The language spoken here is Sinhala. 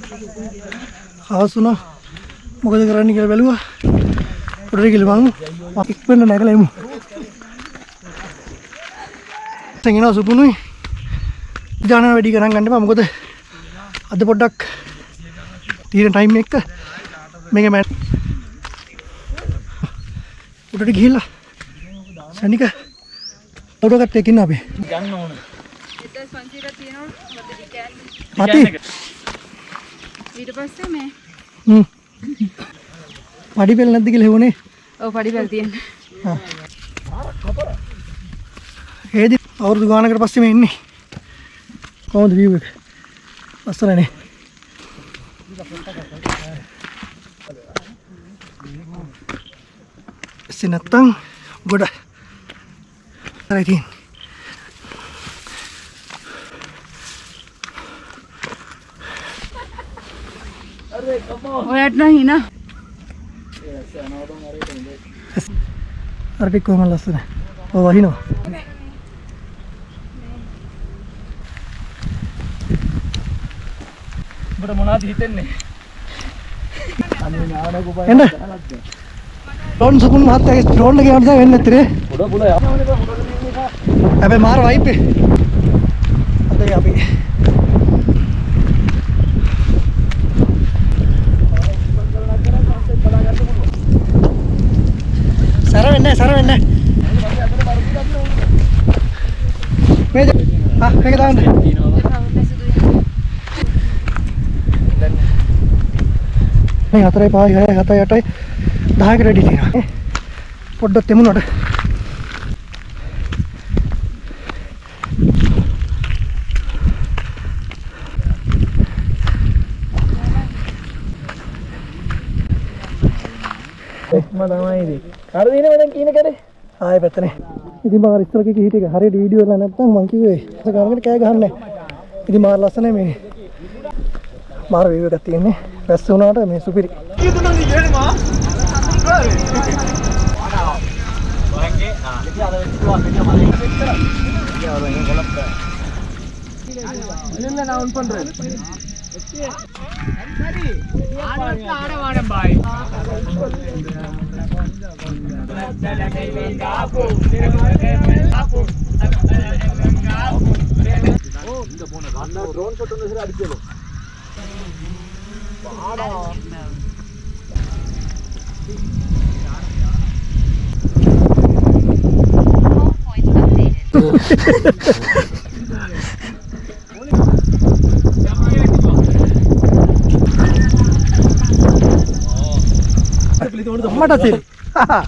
හවසුනා මොකද කරන්න කියලා බැලුවා. උඩට ගිහලා බලමු. ඉක්මනට නැගලා එමු. තංගිනවා සුපුනුයි. දාන වැඩි කරන් ගන්න එපා. මොකද අද පොඩ්ඩක් තියෙන ටයිම් එක මේක මම උඩට ගිහලා සනික උඩකට එකින් අපි ගන්න ඕන. 1500ක් තියෙනවා මොකද ඩිකෑන්. මති ඊට පස්සේ මේ පඩි පෙළ නැද්ද කියලා හෙවනේ. ඔව් පඩි පෙළ තියෙනවා. හා. හේදි අවුරුදු ගානකට පස්සේ මේ ඉන්නේ. කොහොමද view එක? අස්සනනේ. නැත්තම් ගොඩ හරි තියෙන. ඔයාට නම් හිනා. අර ටික කොහමද ලස්සන. ඔව් වහිනවා. ඔබට මොනවද හිතෙන්නේ? එන්න. ඩ්‍රෝන් සුකුන් මහත්තයාගේ ඩ්‍රෝන් එක යන්න වෙන්නේ නැත්තේ. පොඩ පොඩ යන්න. හැබැයි මාර වයිප් එක. අද අපි සර වෙන්නේ මේක මේක දාන්න. මේ 4 5 6 7 8 10කට වැඩි තියෙනවා. පොඩ්ඩක් තෙමුනට. එක්ම තමයි ඉතින්. අර දිනේ මම කියන කරේ. ආයෙ පැත්තනේ. ඉතින් මම අර ඉස්සර කිව්ව හිටික හරියට වීඩියෝ එකක් නැත්නම් මම කිව්වේ ඒක ගානකට කෑ ගහන්නේ. ඉතින් මාර ලස්සනයි මේ. මාර වීඩියෝ එකක් තියෙන්නේ. වැස්ස වුණාට මේ සුපිරි. මට තේ. හා.